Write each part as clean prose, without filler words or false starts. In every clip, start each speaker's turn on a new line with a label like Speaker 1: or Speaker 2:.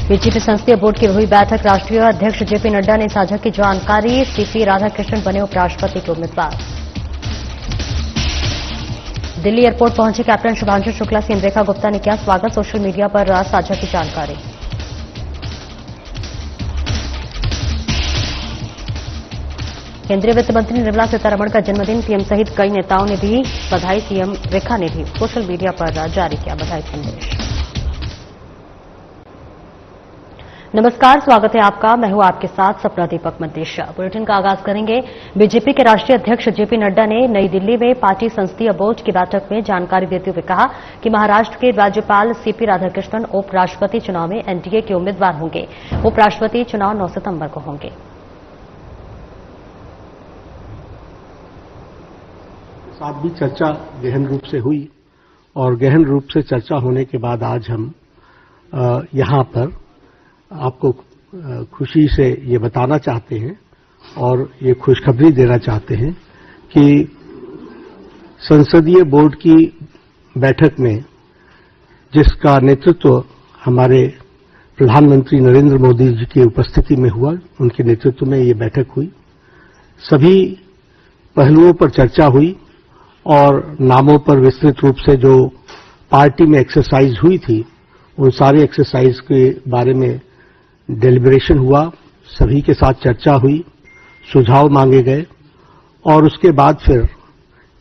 Speaker 1: BJP संसदीय board की हुई बैठक, राष्ट्रीय अध्यक्ष जेपी नड्डा ने साझा की जानकारी। सीपी राधाकृष्णन बने उपराष्ट्रपति के उम्मीदवार। दिल्ली एयरपोर्ट पहुंचे कैप्टन शुभांशु शुक्ला, सीएम रेखा गुप्ता ने किया स्वागत। सोशल मीडिया पर साझा की जानकारी। केंद्रीय वित्त मंत्री निर्मला सीतारमण का जन्मदिन, पीएम सहित कई नेताओं ने दी बधाई। सीएम रेखा ने भी सोशल मीडिया पर जारी किया बधाई संदेश। नमस्कार, स्वागत है आपका। मैं हूं आपके साथ सपना दीपक मंतेशा। बुलेटिन का आगाज करेंगे। बीजेपी के राष्ट्रीय अध्यक्ष जेपी नड्डा ने नई दिल्ली में पार्टी संसदीय बोर्ड की बैठक में जानकारी देते हुए कहा कि महाराष्ट्र के राज्यपाल सीपी राधाकृष्णन उपराष्ट्रपति चुनाव में एनडीए के उम्मीदवार होंगे। उपराष्ट्रपति चुनाव 9 सितंबर को होंगे।
Speaker 2: साथ भी चर्चा गहन रूप से हुई और गहन रूप से चर्चा होने के बाद आज हम यहां पर आपको खुशी से ये बताना चाहते हैं और ये खुशखबरी देना चाहते हैं कि संसदीय बोर्ड की बैठक में जिसका नेतृत्व हमारे प्रधानमंत्री नरेंद्र मोदी जी की उपस्थिति में हुआ, उनके नेतृत्व में ये बैठक हुई। सभी पहलुओं पर चर्चा हुई और नामों पर विस्तृत रूप से जो पार्टी में एक्सरसाइज हुई थी, उन सारे एक्सरसाइज के बारे में डेलिब्रेशन हुआ, सभी के साथ चर्चा हुई, सुझाव मांगे गए और उसके बाद फिर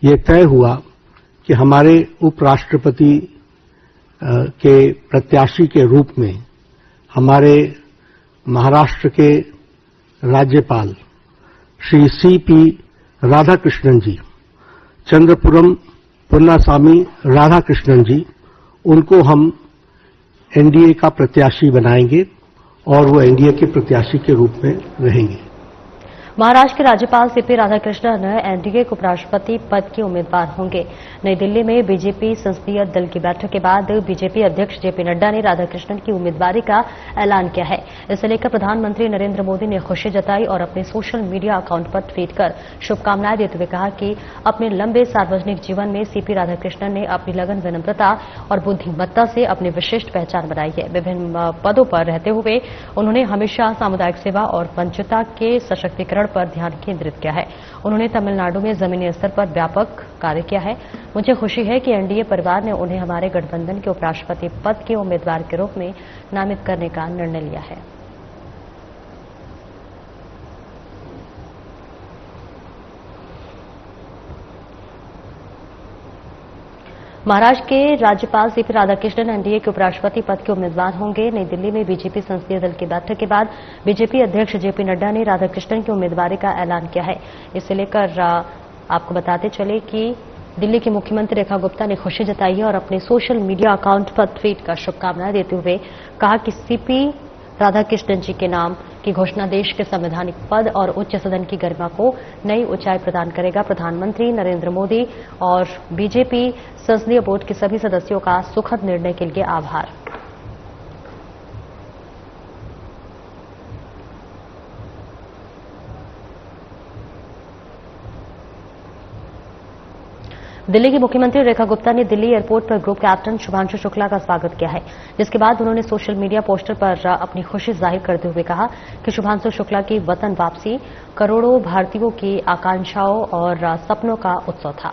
Speaker 2: ये तय हुआ कि हमारे उपराष्ट्रपति के प्रत्याशी के रूप में हमारे महाराष्ट्र के राज्यपाल श्री सीपी राधाकृष्णन जी, चंद्रपुरम पुन्नासामी राधाकृष्णन जी, उनको हम एनडीए का प्रत्याशी बनाएंगे और वो एनडीए के प्रत्याशी के रूप में रहेंगे।
Speaker 1: महाराष्ट्र के राज्यपाल सीपी राधाकृष्णन एनडीए के उपराष्ट्रपति पद के उम्मीदवार होंगे। नई दिल्ली में बीजेपी संसदीय दल की बैठक के बाद बीजेपी अध्यक्ष जेपी नड्डा ने राधाकृष्णन की उम्मीदवारी का ऐलान किया है। इसे लेकर प्रधानमंत्री नरेंद्र मोदी ने खुशी जताई और अपने सोशल मीडिया अकाउंट पर ट्वीट कर शुभकामनाएं देते हुए कहा कि अपने लंबे सार्वजनिक जीवन में सीपी राधाकृष्णन ने अपनी लगन, विनम्रता और बुद्धिमत्ता से अपनी विशिष्ट पहचान बनाई है। विभिन्न पदों पर रहते हुए उन्होंने हमेशा सामुदायिक सेवा और वंचितता के सशक्तिकरण पर ध्यान केंद्रित किया है। उन्होंने तमिलनाडु में जमीनी स्तर पर व्यापक कार्य किया है। मुझे खुशी है कि एनडीए परिवार ने उन्हें हमारे गठबंधन के उपराष्ट्रपति पद के उम्मीदवार के रूप में नामित करने का निर्णय लिया है। महाराष्ट्र के राज्यपाल सीपी राधाकृष्णन एनडीए के उपराष्ट्रपति पद के उम्मीदवार होंगे। नई दिल्ली में बीजेपी संसदीय दल की बैठक के बाद बीजेपी अध्यक्ष जेपी नड्डा ने राधाकृष्णन की उम्मीदवारी का ऐलान किया है। इसे लेकर आपको बताते चले कि दिल्ली की मुख्यमंत्री रेखा गुप्ता ने खुशी जताई है और अपने सोशल मीडिया अकाउंट पर ट्वीट कर शुभकामनाएं देते हुए कहा कि सीपी राधाकृष्णन जी के नाम की घोषणा देश के संवैधानिक पद और उच्च सदन की गरिमा को नई ऊंचाई प्रदान करेगा। प्रधानमंत्री नरेंद्र मोदी और बीजेपी संसदीय बोर्ड के सभी सदस्यों का सुखद निर्णय के लिए आभार। दिल्ली की मुख्यमंत्री रेखा गुप्ता ने दिल्ली एयरपोर्ट पर ग्रुप कैप्टन शुभांशु शुक्ला का स्वागत किया है, जिसके बाद उन्होंने सोशल मीडिया पोस्टर पर अपनी खुशी जाहिर करते हुए कहा कि शुभांशु शुक्ला की वतन वापसी करोड़ों भारतीयों की आकांक्षाओं और सपनों का उत्सव था।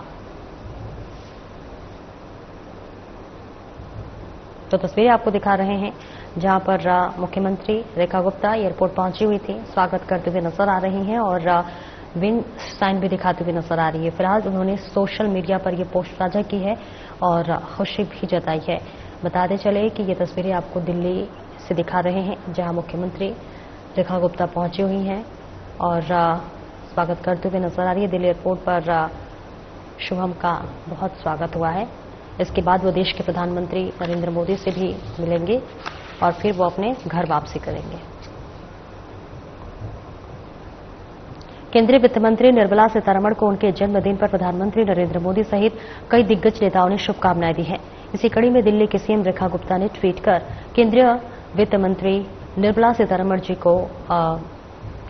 Speaker 1: तो तस्वीरें आपको दिखा रहे हैं जहां पर मुख्यमंत्री रेखा गुप्ता एयरपोर्ट पहुंची हुई थी, स्वागत करते हुए नजर आ रही हैं और विन साइन भी दिखाते हुए नजर आ रही है। फिलहाल उन्होंने सोशल मीडिया पर यह पोस्ट साझा की है और खुशी भी जताई है। बताते चले कि ये तस्वीरें आपको दिल्ली से दिखा रहे हैं जहां मुख्यमंत्री रेखा गुप्ता पहुंची हुई हैं और स्वागत करते हुए नजर आ रही है। दिल्ली एयरपोर्ट पर शुभम का बहुत स्वागत हुआ है। इसके बाद वो देश के प्रधानमंत्री नरेंद्र मोदी से भी मिलेंगे और फिर वो अपने घर वापसी करेंगे। केंद्रीय वित्त मंत्री निर्मला सीतारमण को उनके जन्मदिन पर प्रधानमंत्री नरेंद्र मोदी सहित कई दिग्गज नेताओं ने शुभकामनाएं दी हैं। इसी कड़ी में दिल्ली के सीएम रेखा गुप्ता ने ट्वीट कर केंद्रीय वित्त मंत्री निर्मला सीतारमण जी को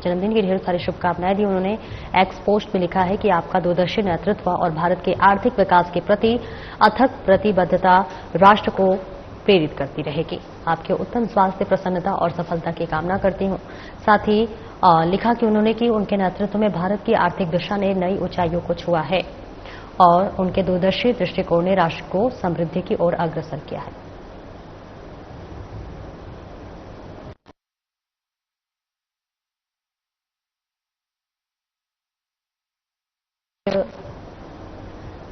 Speaker 1: जन्मदिन की ढेर सारी शुभकामनाएं दी। उन्होंने एक्स पोस्ट में लिखा है कि आपका दूरदर्शी नेतृत्व और भारत के आर्थिक विकास के प्रति अथक प्रतिबद्धता राष्ट्र को प्रेरित करती रहेगी। आपके उत्तम स्वास्थ्य, प्रसन्नता और सफलता की कामना करती हूं। साथ ही लिखा कि उन्होंने कि उनके नेतृत्व में भारत की आर्थिक दिशा ने नई ऊंचाइयों को छुआ है और उनके दूरदर्शी दृष्टिकोण ने राष्ट्र को समृद्धि की ओर अग्रसर किया है।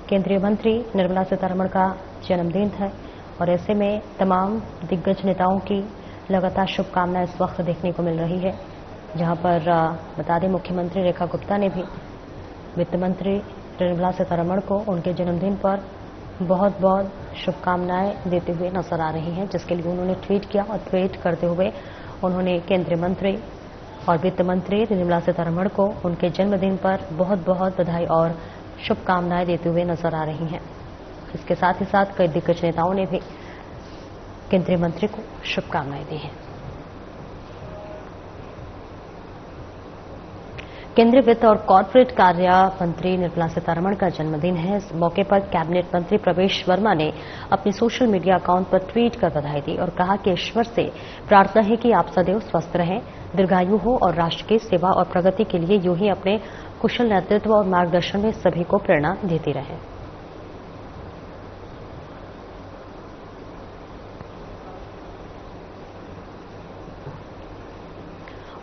Speaker 1: केंद्रीय मंत्री निर्मला सीतारमण का जन्मदिन है और ऐसे में तमाम दिग्गज नेताओं की लगातार शुभकामनाएं इस वक्त देखने को मिल रही है, जहां पर बता दें मुख्यमंत्री रेखा गुप्ता ने भी वित्त मंत्री निर्मला सीतारमण को उनके जन्मदिन पर बहुत बहुत शुभकामनाएं देते हुए नजर आ रही हैं, जिसके लिए उन्होंने ट्वीट किया और ट्वीट करते हुए उन्होंने केंद्रीय मंत्री और वित्त मंत्री निर्मला सीतारमण को उनके जन्मदिन पर बहुत बहुत बधाई और शुभकामनाएं देते हुए नजर आ रही हैं। इसके साथ ही साथ कई दिग्गज नेताओं ने भी केंद्रीय मंत्री को शुभकामनाएं दी हैं। केंद्रीय वित्त और कॉर्पोरेट कार्य मंत्री निर्मला सीतारमण का जन्मदिन है। इस मौके पर कैबिनेट मंत्री प्रवेश वर्मा ने अपने सोशल मीडिया अकाउंट पर ट्वीट कर बधाई दी और कहा कि ईश्वर से प्रार्थना है कि आप सदैव स्वस्थ रहें, दीर्घायु हो और राष्ट्र की सेवा और प्रगति के लिए यूं ही अपने कुशल नेतृत्व और मार्गदर्शन में सभी को प्रेरणा देती रहें।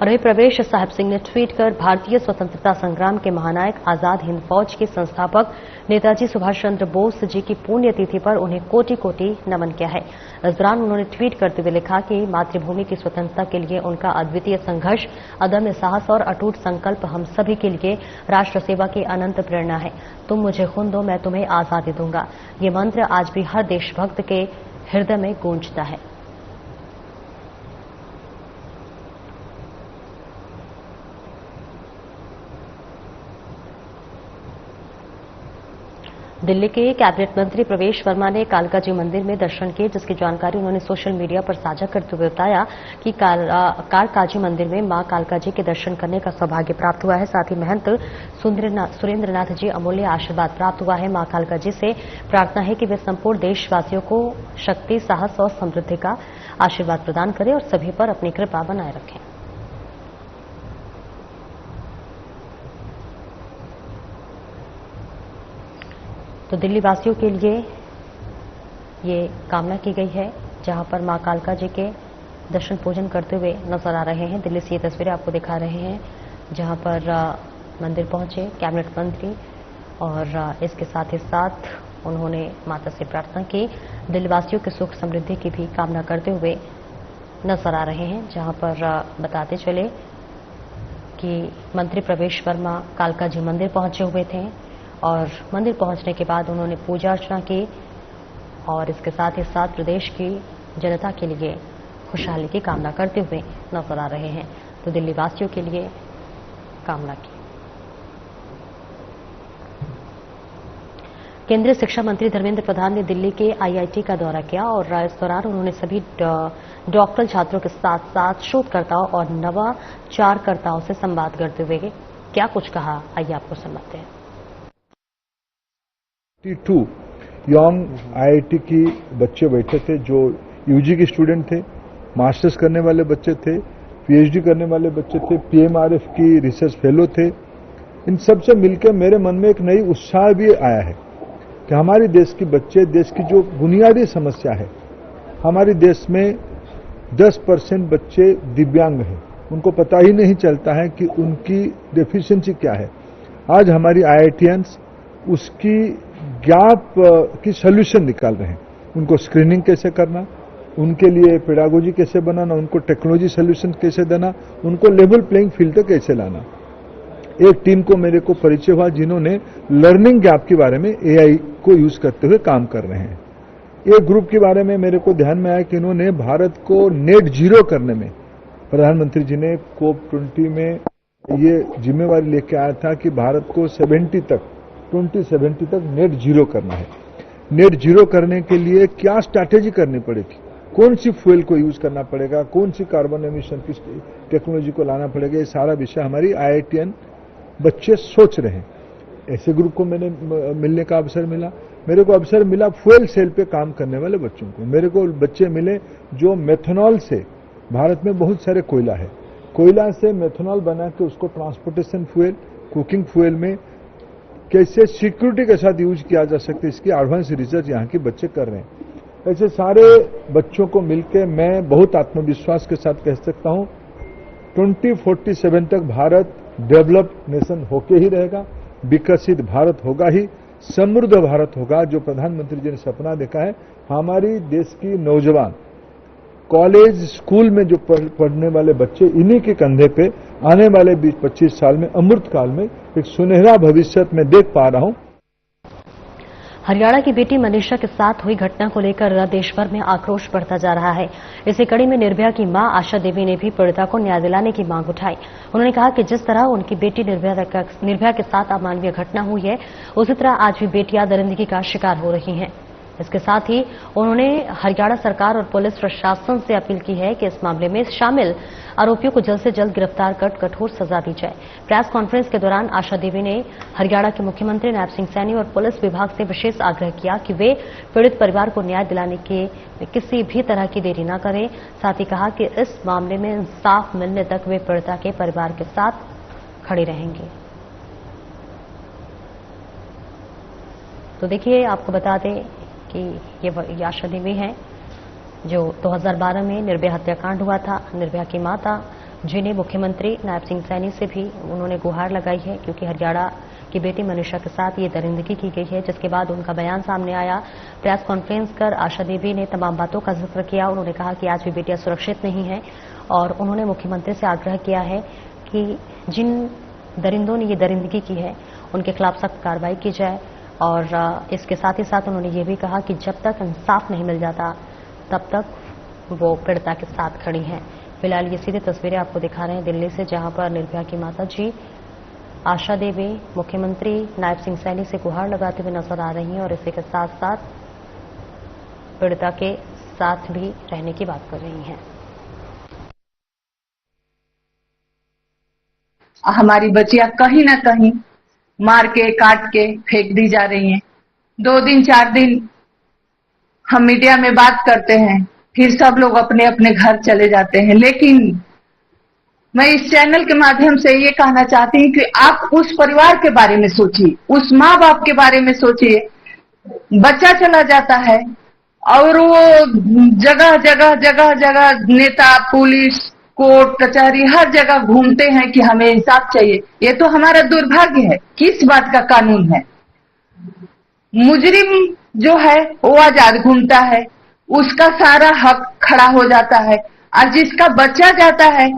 Speaker 1: और वही प्रवेश साहिब सिंह ने ट्वीट कर भारतीय स्वतंत्रता संग्राम के महानायक आजाद हिंद फौज के संस्थापक नेताजी सुभाष चंद्र बोस जी की पुण्यतिथि पर उन्हें कोटि कोटि नमन किया है। इस दौरान उन्होंने ट्वीट करते हुए लिखा कि मातृभूमि की स्वतंत्रता के लिए उनका अद्वितीय संघर्ष, अदम्य साहस और अटूट संकल्प हम सभी के लिए राष्ट्र सेवा की अनंत प्रेरणा है। तुम मुझे खून दो, मैं तुम्हें आजादी दूंगा। ये मंत्र आज भी हर देशभक्त के हृदय में गूंजता है। दिल्ली के कैबिनेट मंत्री प्रवेश वर्मा ने कालका जी मंदिर में दर्शन किए, जिसकी जानकारी उन्होंने सोशल मीडिया पर साझा करते हुए बताया कि कालकाजी मंदिर में मां कालका जी के दर्शन करने का सौभाग्य प्राप्त हुआ है। साथ ही महंत सुरेंद्रनाथ जी अमूल्य आशीर्वाद प्राप्त हुआ है। मां कालका जी से प्रार्थना है कि वे संपूर्ण देशवासियों को शक्ति, साहस और समृद्धि का आशीर्वाद प्रदान करें और सभी पर अपनी कृपा बनाए रखें। तो दिल्ली वासियों के लिए ये कामना की गई है, जहां पर मां कालका जी के दर्शन पूजन करते हुए नजर आ रहे हैं। दिल्ली से ये तस्वीरें आपको दिखा रहे हैं, जहां पर मंदिर पहुंचे कैबिनेट मंत्री और इसके साथ ही साथ उन्होंने माता से प्रार्थना की। दिल्ली वासियों के सुख समृद्धि की भी कामना करते हुए नजर आ रहे हैं, जहां पर बताते चले कि मंत्री प्रवेश वर्मा कालका जी मंदिर पहुंचे हुए थे और मंदिर पहुंचने के बाद उन्होंने पूजा अर्चना की और इसके साथ ही साथ प्रदेश की जनता के लिए खुशहाली की कामना करते हुए नजर आ रहे हैं। तो दिल्ली वासियों के लिए कामना की। केंद्रीय शिक्षा मंत्री धर्मेंद्र प्रधान ने दिल्ली के आईआईटी का दौरा किया और इस दौरान उन्होंने सभी डॉक्टरल छात्रों के साथ साथ शोधकर्ताओं और नवाचारकर्ताओं से संवाद करते हुए क्या कुछ कहा, आइए आपको सुनाते हैं।
Speaker 3: 2 यंग आईआईटी की बच्चे बैठे थे, जो यूजी के स्टूडेंट थे, मास्टर्स करने वाले बच्चे थे, पीएचडी करने वाले बच्चे थे, पीएमआरएफ की रिसर्च फेलो थे। इन सब से मिलकर मेरे मन में एक नई उत्साह भी आया है कि हमारे देश के बच्चे, देश की जो बुनियादी समस्या है, हमारे देश में 10% बच्चे दिव्यांग हैं, उनको पता ही नहीं चलता है कि उनकी डेफिशिएंसी क्या है। आज हमारी आईआईटीएंस उसकी गैप की सॉल्यूशन निकाल रहे हैं। उनको स्क्रीनिंग कैसे करना, उनके लिए पेडागोजी कैसे बनाना, उनको टेक्नोलॉजी सॉल्यूशन कैसे देना, उनको लेवल प्लेइंग फील्ड तक कैसे लाना। एक टीम को मेरे को परिचय हुआ जिन्होंने लर्निंग गैप के बारे में एआई को यूज करते हुए काम कर रहे हैं। एक ग्रुप के बारे में मेरे को ध्यान में आया कि इन्होंने भारत को नेट जीरो करने में, प्रधानमंत्री जी ने COP20 में ये जिम्मेवारी लेके आया था कि भारत को 2070 तक नेट जीरो करना है। नेट जीरो करने के लिए क्या स्ट्रैटेजी करनी पड़ेगी, कौन सी फ्यूल को यूज करना पड़ेगा, कौन सी कार्बन एमिशन की टेक्नोलॉजी को लाना पड़ेगा, ये सारा विषय हमारी आईआईटीएन बच्चे सोच रहे हैं। ऐसे ग्रुप को मैंने मिलने का अवसर मिला। मेरे को अवसर मिला फ्यूल सेल पे काम करने वाले बच्चों को। मेरे को बच्चे मिले जो मेथनॉल से, भारत में बहुत सारे कोयला है, कोयला से मेथनॉल बना के उसको ट्रांसपोर्टेशन फ्यूल, कुकिंग फ्यूल में कैसे सिक्योरिटी के साथ यूज किया जा सकता है, इसकी एडवांस रिसर्च यहाँ के बच्चे कर रहे हैं। ऐसे सारे बच्चों को मिलकर मैं बहुत आत्मविश्वास के साथ कह सकता हूं 2047 तक भारत डेवलप्ड नेशन होके ही रहेगा, विकसित भारत होगा ही, समृद्ध भारत होगा, जो प्रधानमंत्री जी ने सपना देखा है। हमारी देश की नौजवान कॉलेज स्कूल में जो पढ़ने वाले बच्चे, इन्हीं के कंधे पे आने वाले 20-25 साल में, अमृतकाल में एक सुनहरा भविष्य में देख पा रहा हूं।
Speaker 1: हरियाणा की बेटी मनीषा के साथ हुई घटना को लेकर देश भर में आक्रोश बढ़ता जा रहा है। इसी कड़ी में निर्भया की मां आशा देवी ने भी पीड़िता को न्याय दिलाने की मांग उठाई। उन्होंने कहा कि जिस तरह उनकी बेटी निर्भया के साथ अमानवीय घटना हुई है, उसी तरह आज भी बेटियां दरिंदगी का शिकार हो रही हैं। इसके साथ ही उन्होंने हरियाणा सरकार और पुलिस प्रशासन से अपील की है कि इस मामले में शामिल आरोपियों को जल्द से जल्द गिरफ्तार कर कठोर सजा दी जाए। प्रेस कॉन्फ्रेंस के दौरान आशा देवी ने हरियाणा के मुख्यमंत्री नायब सिंह सैनी और पुलिस विभाग से विशेष आग्रह किया कि वे पीड़ित परिवार को न्याय दिलाने के किसी भी तरह की देरी न करें। साथ ही कहा कि इस मामले में इंसाफ मिलने तक वे पीड़िता के परिवार के साथ खड़े रहेंगे। तो देखिए, आपको बता दें कि ये आशा देवी हैं जो 2012 में निर्भया हत्याकांड हुआ था। निर्भया की माता जिन्हें मुख्यमंत्री नायब सिंह सैनी से भी उन्होंने गुहार लगाई है, क्योंकि हरियाणा की बेटी मनीषा के साथ ये दरिंदगी की गई है, जिसके बाद उनका बयान सामने आया। प्रेस कॉन्फ्रेंस कर आशा देवी ने तमाम बातों का जिक्र किया। उन्होंने कहा कि आज भी बेटियां सुरक्षित नहीं हैं और उन्होंने मुख्यमंत्री से आग्रह किया है कि जिन दरिंदों ने ये दरिंदगी की है उनके खिलाफ सख्त कार्रवाई की जाए। और इसके साथ ही साथ उन्होंने ये भी कहा कि जब तक इंसाफ नहीं मिल जाता तब तक वो पीड़िता के साथ खड़ी हैं। फिलहाल ये सीधी तस्वीरें आपको दिखा रहे हैं दिल्ली से, जहां पर निर्भया की माता जी आशा देवी मुख्यमंत्री नायब सिंह सैनी से गुहार लगाते हुए नजर आ रही हैं और इसी के साथ साथ पीड़िता के साथ भी रहने की बात कर रही हैं।
Speaker 4: हमारी बच्चियां कहीं ना कहीं मार के, काट के फेंक दी जा रही हैं। 2 दिन 4 दिन हम मीडिया में बात करते हैं, फिर सब लोग अपने अपने घर चले जाते हैं। लेकिन मैं इस चैनल के माध्यम से ये कहना चाहती हूँ कि आप उस परिवार के बारे में सोचिए, उस माँ बाप के बारे में सोचिए। बच्चा चला जाता है और वो जगह जगह जगह जगह नेता, पुलिस, कोर्ट कचहरी हर जगह घूमते हैं कि हमें इंसाफ चाहिए। ये तो हमारा दुर्भाग्य है। किस बात का कानून है? मुजरिम जो है वो आजाद घूमता है, उसका सारा हक खड़ा हो जाता है, और जिसका बच्चा जाता है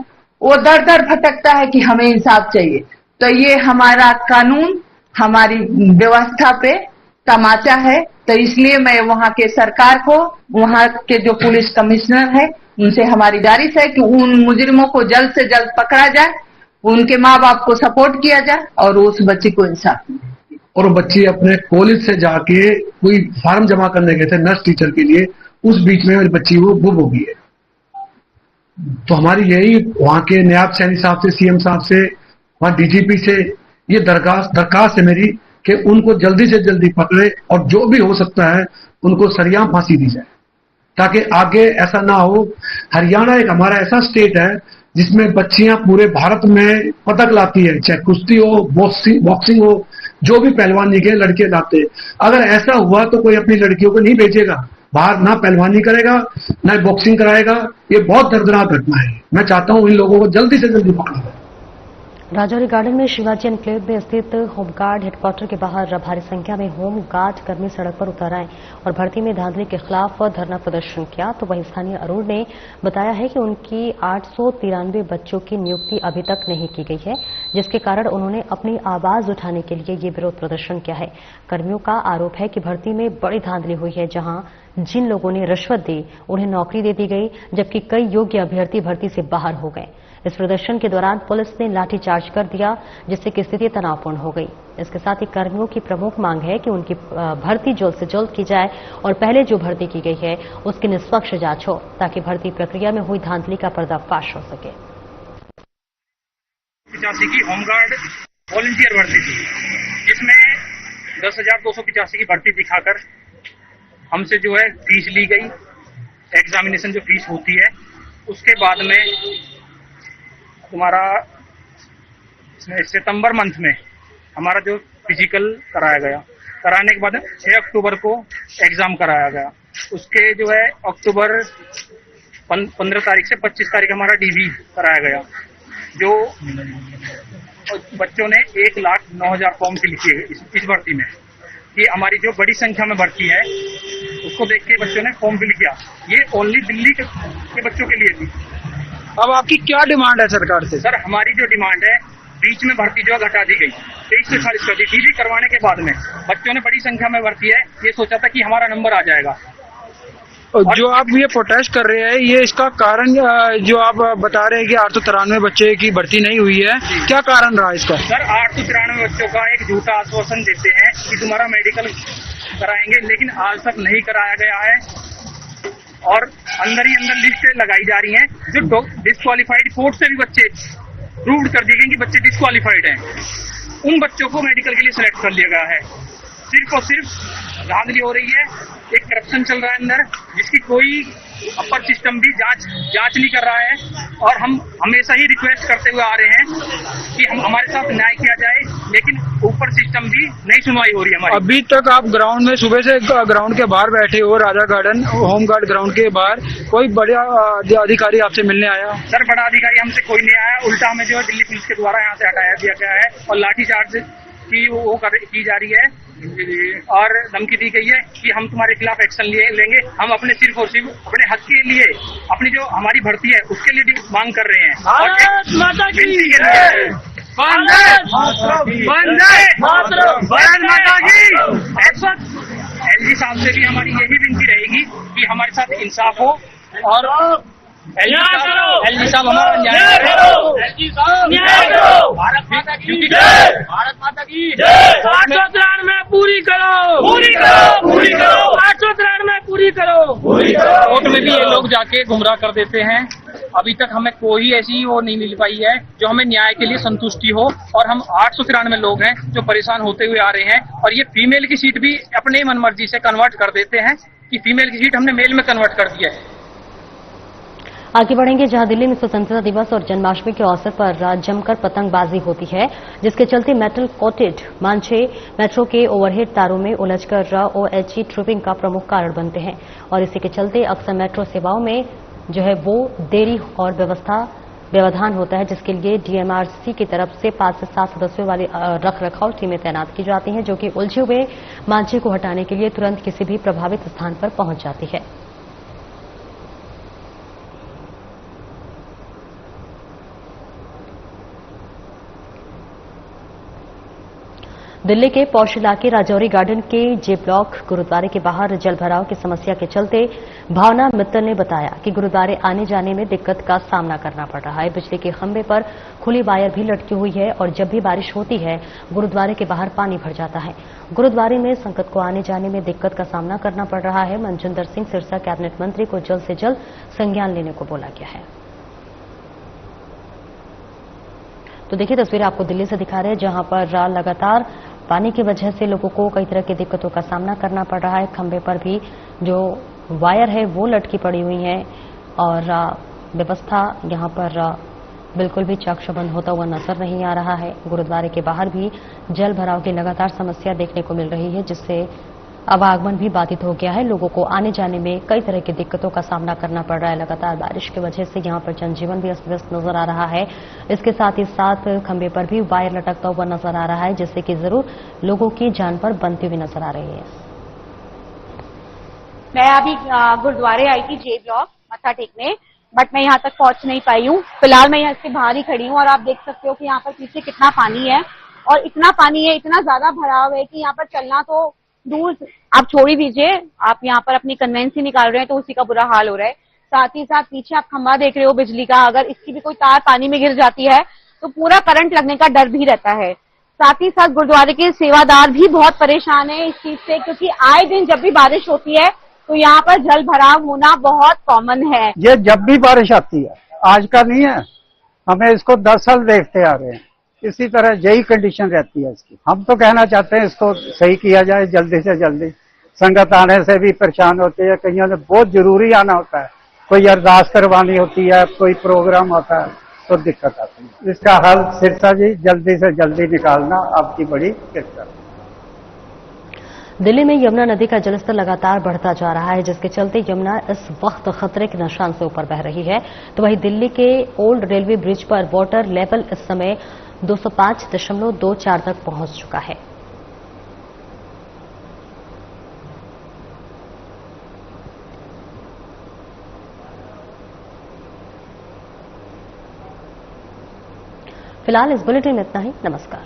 Speaker 4: वो दर दर भटकता है कि हमें इंसाफ चाहिए। तो ये हमारा कानून हमारी व्यवस्था पे तमाचा है। तो इसलिए मैं वहां के सरकार को, वहां के जो पुलिस कमिश्नर है, उनसे हमारी गुजारिश है कि उन मुजरिमों को जल्द से जल्द पकड़ा जाए, उनके माँ बाप को सपोर्ट किया जाए और उस बच्ची को इंसाफ मिले।
Speaker 5: और बच्ची अपने कॉलेज से जाके कोई फॉर्म जमा करने गए थे नर्स टीचर के लिए, उस बीच में मेरी बच्ची वो गुम हो गई है। तो हमारी यही वहां के नायब सैनी साहब से, सीएम साहब से, वहां डीजीपी से ये दरखास्त है मेरी कि उनको जल्दी से जल्दी पकड़े और जो भी हो सकता है उनको सरेआम फांसी दी जाए, ताकि आगे ऐसा ना हो। हरियाणा एक हमारा ऐसा स्टेट है जिसमें बच्चियां पूरे भारत में पदक लाती है, चाहे कुश्ती हो, बॉक्सिंग हो, जो भी पहलवानी के लड़के लाते। अगर ऐसा हुआ तो कोई अपनी लड़कियों को नहीं भेजेगा बाहर, ना पहलवानी करेगा ना बॉक्सिंग कराएगा। ये बहुत दर्दनाक घटना है। मैं चाहता हूं इन लोगों को जल्दी से जल्दी पकड़ा जाए।
Speaker 1: राजौरी गार्डन में शिवाजी एनक्लेव में स्थित होमगार्ड हेडक्वार्टर के बाहर भारी संख्या में होमगार्ड कर्मी सड़क पर उतर आए और भर्ती में धांधली के खिलाफ धरना प्रदर्शन किया। तो वहीं स्थानीय अरुण ने बताया है कि उनकी 893 बच्चों की नियुक्ति अभी तक नहीं की गई है, जिसके कारण उन्होंने अपनी आवाज उठाने के लिए ये विरोध प्रदर्शन किया है। कर्मियों का आरोप है कि भर्ती में बड़ी धांधली हुई है, जहां जिन लोगों ने रिश्वत दी उन्हें नौकरी दे दी गई, जबकि कई योग्य अभ्यर्थी भर्ती से बाहर हो गए। इस प्रदर्शन के दौरान पुलिस ने लाठीचार्ज कर दिया, जिससे कि स्थिति तनावपूर्ण हो गई। इसके साथ ही कर्मियों की प्रमुख मांग है कि उनकी भर्ती जल्द से जल्द की जाए और पहले जो भर्ती की गई है उसकी निष्पक्ष जांच हो, ताकि भर्ती प्रक्रिया में हुई धांधली का पर्दाफाश हो सके।
Speaker 6: 85 की होमगार्ड वॉलंटियर भर्ती थी, जिसमें 10,285 की भर्ती दिखाकर हमसे जो है फीस ली गई, एग्जामिनेशन जो फीस होती है। उसके बाद में तुम्हारा सितंबर मंथ में हमारा जो फिजिकल कराया गया, कराने के बाद 6 अक्टूबर को एग्जाम कराया गया। उसके जो है अक्टूबर 15 तारीख से 25 तारीख हमारा डीवी कराया गया। जो बच्चों ने 1,09,000 फॉर्म फिल किए इस भर्ती में, कि हमारी जो बड़ी संख्या में भर्ती है उसको देख के बच्चों ने फॉर्म फिल किया। ये ओनली दिल्ली के बच्चों के लिए थी।
Speaker 7: अब आपकी क्या डिमांड है सरकार से?
Speaker 6: सर हमारी जो डिमांड है, बीच में भर्ती जो घटा दी गई, 23 से 40 कर दी। डीवी करवाने के बाद में बच्चों ने बड़ी संख्या में भर्ती है, ये सोचा था कि हमारा नंबर आ जाएगा।
Speaker 7: और जो आप ये प्रोटेस्ट कर रहे हैं, ये इसका कारण जो आप बता रहे हैं कि 893 बच्चे की भर्ती नहीं हुई है, क्या कारण रहा इसका?
Speaker 6: सर 893 बच्चों का एक झूठा आश्वासन देते हैं कि तुम्हारा मेडिकल कराएंगे, लेकिन आज तक नहीं कराया गया है। और अंदर ही अंदर लिस्ट लगाई जा रही है, जो डिस्क्वालीफाइड कोर्ट से भी बच्चे प्रूव कर दिए गए कि बच्चे डिस्क्वालीफाइड हैं। उन बच्चों को मेडिकल के लिए सिलेक्ट कर लिया गया है। सिर्फ और सिर्फ धांधली हो रही है, एक करप्शन चल रहा है अंदर, जिसकी कोई अपर सिस्टम भी जांच नहीं कर रहा है। और हम हमेशा ही रिक्वेस्ट करते हुए आ रहे हैं कि हमारे साथ न्याय किया जाए, लेकिन ऊपर सिस्टम भी नहीं सुनवाई हो रही है हमारी।
Speaker 7: अभी तक आप ग्राउंड में सुबह से ग्राउंड के बाहर बैठे हो, राजा गार्डन होम गार्ड ग्राउंड के बाहर, कोई बड़ा अधिकारी आपसे मिलने आया?
Speaker 6: सर बड़ा अधिकारी हमसे कोई नहीं आया, उल्टा हमें जो है दिल्ली पुलिस के द्वारा यहाँ से हटाया दिया गया है और लाठीचार्ज की वो की जा रही है और धमकी दी गई है कि हम तुम्हारे खिलाफ एक्शन लेंगे। हम अपने सिर्फ और सिर्फ अपने हक के लिए, अपनी जो हमारी भर्ती है उसके लिए मांग कर रहे हैं।
Speaker 7: भारत माता की
Speaker 6: जय, एलजी साहब से भी हमारी यही विनती रहेगी कि हमारे साथ इंसाफ हो और एलजी साहब हमारा न्याय करो। भारत माता की जय, भारत माता की जय।
Speaker 7: 893 पूरी करो,
Speaker 6: पूरी करो, पूरी करो,
Speaker 7: 893 पूरी करो,
Speaker 6: पूरी करो। कोर्ट में भी ये लोग जाके गुमराह कर देते हैं। अभी तक हमें कोई ऐसी वो नहीं मिल पाई है जो हमें न्याय के लिए संतुष्टि हो। और हम 893 लोग हैं जो परेशान होते हुए आ रहे हैं। और ये फीमेल की सीट भी अपने मनमर्जी से कन्वर्ट कर देते हैं कि फीमेल की सीट हमने मेल में कन्वर्ट कर दी है।
Speaker 1: आगे बढ़ेंगे, जहां दिल्ली में स्वतंत्रता दिवस और जन्माष्टमी के अवसर पर जमकर पतंगबाजी होती है, जिसके चलते मेटल कोटेड मांझे मेट्रो के ओवरहेड तारों में उलझकर ओएचई ट्रिपिंग का प्रमुख कारण बनते हैं। और इसी के चलते अक्सर मेट्रो सेवाओं में जो है वो देरी और व्यवधान होता है, जिसके लिए डीएमआरसी की तरफ से 5 से 7 सदस्यों वाली रख रखाव टीमें तैनात की जाती हैं, जो कि उलझे हुए मांझे को हटाने के लिए तुरंत किसी भी प्रभावित स्थान पर पहुंच जाती है। दिल्ली के पौष इलाके राजौरी गार्डन के जे ब्लॉक गुरुद्वारे के बाहर जल भराव की समस्या के चलते भावना मित्तल ने बताया कि गुरुद्वारे आने जाने में दिक्कत का सामना करना पड़ रहा है। बिजली के खंभे पर खुली वायर भी लटकी हुई है और जब भी बारिश होती है गुरुद्वारे के बाहर पानी भर जाता है। गुरुद्वारे में संकट को आने जाने में दिक्कत का सामना करना पड़ रहा है। मनजिंदर सिंह सिरसा कैबिनेट मंत्री को जल्द से जल्द संज्ञान लेने को बोला गया है। तो देखिए तस्वीरें आपको दिल्ली से दिखा रहे हैं, जहां पर लगातार पानी की वजह से लोगों को कई तरह की दिक्कतों का सामना करना पड़ रहा है। खंभे पर भी जो वायर है वो लटकी पड़ी हुई है और व्यवस्था यहां पर बिल्कुल भी चकचबंद होता हुआ नजर नहीं आ रहा है। गुरुद्वारे के बाहर भी जल भराव की लगातार समस्या देखने को मिल रही है, जिससे आवागमन भी बाधित हो गया है। लोगों को आने जाने में कई तरह की दिक्कतों का सामना करना पड़ रहा है। लगातार बारिश की वजह से यहां पर जनजीवन भी अस्त व्यस्त नजर आ रहा है। इसके साथ ही साथ खंभे पर भी वायर लटकता हुआ नजर आ रहा है, जिससे कि जरूर लोगों की जान पर बनती हुई नजर आ रही है।
Speaker 8: मैं अभी गुरुद्वारे आई थी जे ब्लॉक मत्था टेकने, बट मैं यहाँ तक पहुंच नहीं पाई हूँ। फिलहाल मैं यहाँ इसके बाहर ही खड़ी हूँ और आप देख सकते हो कि यहाँ पर पीछे कितना पानी है और इतना पानी है, इतना ज्यादा भराव है कि यहाँ पर चलना तो दूर आप छोड़ ही दीजिए, आप यहाँ पर अपनी कन्वेंस ही निकाल रहे हैं तो उसी का बुरा हाल हो रहा है। साथ ही साथ पीछे आप खंभा देख रहे हो बिजली का, अगर इसकी भी कोई तार पानी में गिर जाती है तो पूरा करंट लगने का डर भी रहता है। साथ ही साथ गुरुद्वारे के सेवादार भी बहुत परेशान है इस चीज से, क्योंकि आए दिन जब भी बारिश होती है तो यहाँ पर जल भराव होना बहुत कॉमन है।
Speaker 9: ये जब भी बारिश आती है, आज का नहीं है, हमें इसको 10 साल देखते आ रहे हैं। इसी तरह यही कंडीशन रहती है इसकी। हम तो कहना चाहते हैं इसको सही किया जाए जल्दी से जल्दी। संगत आने से भी परेशान होती है, कईयों ने बहुत जरूरी आना होता है, कोई अरदास करवानी होती है, कोई प्रोग्राम होता है तो दिक्कत आती है। इसका हल सिरसा जी जल्दी से जल्दी निकालना आपकी बड़ी कृपा।
Speaker 1: दिल्ली में यमुना नदी का जलस्तर लगातार बढ़ता जा रहा है, जिसके चलते यमुना इस वक्त खतरे के निशान से ऊपर बह रही है। तो वहीं दिल्ली के ओल्ड रेलवे ब्रिज पर वाटर लेवल इस समय 205.24 तक पहुंच चुका है। फिलहाल इस बुलेटिन में इतना ही। नमस्कार।